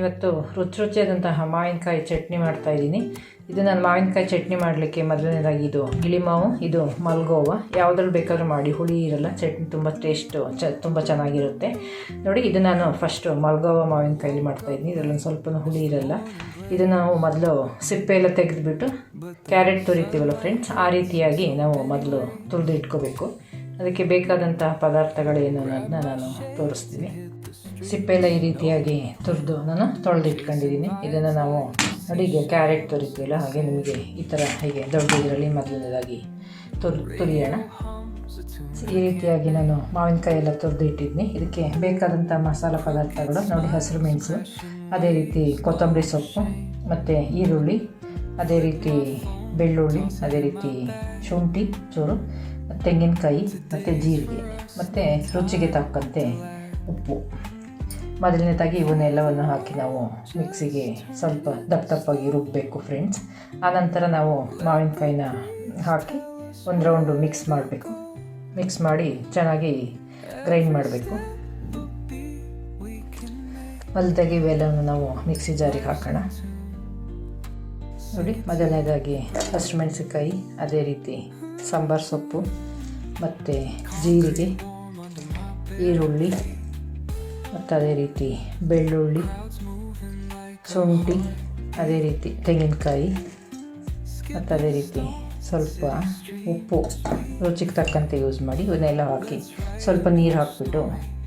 ಇವತ್ತು ರುಚಿಯಾದಂತಹ ಮಾವಿನಕಾಯಿ ಚಟ್ನಿ ಮಾಡ್ತಾಯಿದ್ದೀನಿ. ಇದು ನಾನು ಮಾವಿನಕಾಯಿ ಚಟ್ನಿ ಮಾಡಲಿಕ್ಕೆ ಮೊದಲನೇದಾಗಿ ಇದು ಗಿಳಿಮಾವು, ಇದು ಮಲ್ಗೋವ, ಯಾವುದ್ರಲ್ಲಿ ಬೇಕಾದ್ರೂ ಮಾಡಿ, ಹುಳಿ ಇರಲ್ಲ, ಚಟ್ನಿ ತುಂಬ ಟೇಸ್ಟು ತುಂಬ ಚೆನ್ನಾಗಿರುತ್ತೆ. ನೋಡಿ, ಇದು ನಾನು ಫಸ್ಟು ಮಲ್ಗೋವ ಮಾವಿನಕಾಯಲ್ಲಿ ಮಾಡ್ತಾಯಿದ್ದೀನಿ. ಇದರಲ್ಲಿ ಸ್ವಲ್ಪ ಹುಳಿ ಇರಲ್ಲ. ಇದು ನಾವು ಮೊದಲು ಸಿಪ್ಪೆ ಎಲ್ಲ ತೆಗೆದುಬಿಟ್ಟು ಕ್ಯಾರೆಟ್ ತುರಿತೀವಲ್ಲ ಫ್ರೆಂಡ್ಸ್, ಆ ರೀತಿಯಾಗಿ ನಾವು ಮೊದಲು ತುರಿದು ಇಟ್ಕೋಬೇಕು. ಅದಕ್ಕೆ ಬೇಕಾದಂತಹ ಪದಾರ್ಥಗಳೇನು ಅನ್ನೋದನ್ನ ನಾನು ತೋರಿಸ್ತೀನಿ. ಸಿಪ್ಪೆಲ್ಲ ಈ ರೀತಿಯಾಗಿ ತುರಿದು ನಾನು ತೊಳೆದಿಟ್ಕೊಂಡಿದ್ದೀನಿ. ಇದನ್ನು ನಾವು ಅಡಿಗೆ ಕ್ಯಾರೆಟ್ ತುರಿತೀವಲ್ಲ, ಹಾಗೆ ನಿಮಗೆ ಈ ಥರ ಹೀಗೆ ದೊಡ್ಡ ಇದರಲ್ಲಿ ಮೊದಲನೇದಾಗಿ ತುರಿಯೋಣ. ಈ ರೀತಿಯಾಗಿ ನಾನು ಮಾವಿನಕಾಯಿ ಎಲ್ಲ ತುರಿದು ಇಟ್ಟಿದ್ದೀನಿ. ಇದಕ್ಕೆ ಬೇಕಾದಂಥ ಮಸಾಲ ಪದಾರ್ಥಗಳು ನೋಡಿ, ಹಸಿರು ಮೆಣಸು, ಅದೇ ರೀತಿ ಕೊತ್ತಂಬರಿ ಸೊಪ್ಪು, ಮತ್ತು ಈರುಳ್ಳಿ, ಅದೇ ರೀತಿ ಬೆಳ್ಳುಳ್ಳಿ, ಅದೇ ರೀತಿ ಶುಂಠಿ ಚೂರು, ತೆಂಗಿನಕಾಯಿ, ಮತ್ತು ಜೀರಿಗೆ, ಮತ್ತು ರುಚಿಗೆ ತಕ್ಕಂತೆ ಉಪ್ಪು. ಮೊದಲನೇದಾಗಿ ಇವನ್ನೆಲ್ಲವನ್ನು ಹಾಕಿ ನಾವು ಮಿಕ್ಸಿಗೆ ಸ್ವಲ್ಪ ದಪ್ಪದಾಗಿ ರುಬ್ಬಬೇಕು ಫ್ರೆಂಡ್ಸ್. ಆನಂತರ ನಾವು ಮಾವಿನಕಾಯಿನ ಹಾಕಿ ಒಂದು ರೌಂಡು ಮಿಕ್ಸ್ ಮಾಡಬೇಕು. ಮಿಕ್ಸ್ ಮಾಡಿ ಚೆನ್ನಾಗಿ ಗ್ರೈಂಡ್ ಮಾಡಬೇಕು. ಮೊದಲದಾಗಿ ಇವೆಲ್ಲವನ್ನು ನಾವು ಮಿಕ್ಸಿ ಜಾರಿಗೆ ಹಾಕೋಣ. ನೋಡಿ, ಮೊದಲನೇದಾಗಿ ಹಸಿರು ಮೆಣಸಿನಕಾಯಿ, ಅದೇ ರೀತಿ ಸಾಂಬಾರು ಸೊಪ್ಪು, ಮತ್ತು ಜೀರಿಗೆ, ಈರುಳ್ಳಿ, ಮತ್ತು ಅದೇ ರೀತಿ ಬೆಳ್ಳುಳ್ಳಿ, ಶುಂಠಿ, ಅದೇ ರೀತಿ ತೆಂಗಿನಕಾಯಿ, ಮತ್ತು ಅದೇ ರೀತಿ ಸ್ವಲ್ಪ ಉಪ್ಪು ರುಚಿಗೆ ತಕ್ಕಂತೆ ಯೂಸ್ ಮಾಡಿ. ಇವನ್ನೆಲ್ಲ ಹಾಕಿ ಸ್ವಲ್ಪ ನೀರು ಹಾಕಿಬಿಟ್ಟು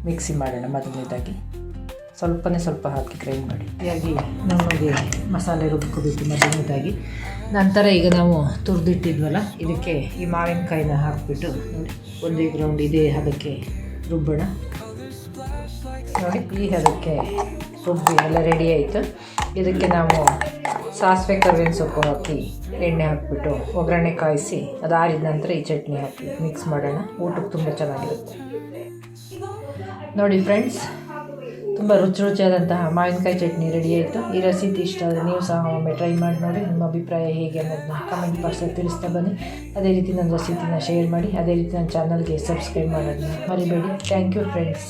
ಮಿಕ್ಸಿ ಮಾಡೋಣ. ಮೊದಲನೇದಾಗಿ ಸ್ವಲ್ಪ ಹಾಕಿ ಗ್ರೈಂಡ್ ಮಾಡಿ. ಹೀಗಾಗಿ ನಮಗೆ ಮಸಾಲೆ ರುಬ್ಕೋಬೇಕು ಮೊದಲನೇದಾಗಿ. ನಂತರ ಈಗ ನಾವು ತುರಿದಿಟ್ಟಿದ್ವಲ್ಲ, ಇದಕ್ಕೆ ಈ ಮಾವಿನಕಾಯಿನ ಹಾಕಿಬಿಟ್ಟು ನೋಡಿ, ಒಂದೇ ಗ್ರೌಂಡ್ ಇದೇ ಹದಕ್ಕೆ ರುಬ್ಬೋಣ. ನೋಡಿ, ಈ ಹದಕ್ಕೆ ರುಬ್ಬಿ ಎಲ್ಲ ರೆಡಿ ಆಯಿತು. ಇದಕ್ಕೆ ನಾವು ಸಾಸಿವೆ ಕರಿಬೇವಿನ ಸೊಪ್ಪು ಹಾಕಿ ಎಣ್ಣೆ ಹಾಕಿಬಿಟ್ಟು ಒಗ್ಗರಣೆ ಕಾಯಿಸಿ ಅದು ಆರಿದ ನಂತರ ಈ ಚಟ್ನಿ ಹಾಕಿ ಮಿಕ್ಸ್ ಮಾಡೋಣ. ಊಟಕ್ಕೆ ತುಂಬ ಚೆನ್ನಾಗಿರುತ್ತೆ. ನೋಡಿ ಫ್ರೆಂಡ್ಸ್, ತುಂಬ ರುಚಿಯಾದಂತಹ ಮಾವಿನಕಾಯಿ ಚಟ್ನಿ ರೆಡಿ ಆಯಿತು. ಈ ರೆಸಿಪಿ ಇಷ್ಟ ಆದರೆ ನೀವು ಸಹ ಒಮ್ಮೆ ಟ್ರೈ ಮಾಡಿ ನೋಡಿ. ನಿಮ್ಮ ಅಭಿಪ್ರಾಯ ಹೇಗೆ ಅನ್ನೋದನ್ನ ಕಮೆಂಟ್ ಬಾಕ್ಸಲ್ಲಿ ತಿಳಿಸ್ತಾ ಬನ್ನಿ. ಅದೇ ರೀತಿ ನನ್ನ ರೆಸಿಪಿನ ಶೇರ್ ಮಾಡಿ. ಅದೇ ರೀತಿ ನನ್ನ ಚಾನಲ್ಗೆ ಸಬ್ಸ್ಕ್ರೈಬ್ ಮಾಡೋದನ್ನ ಮರಿಬೇಡಿ. Thank you friends.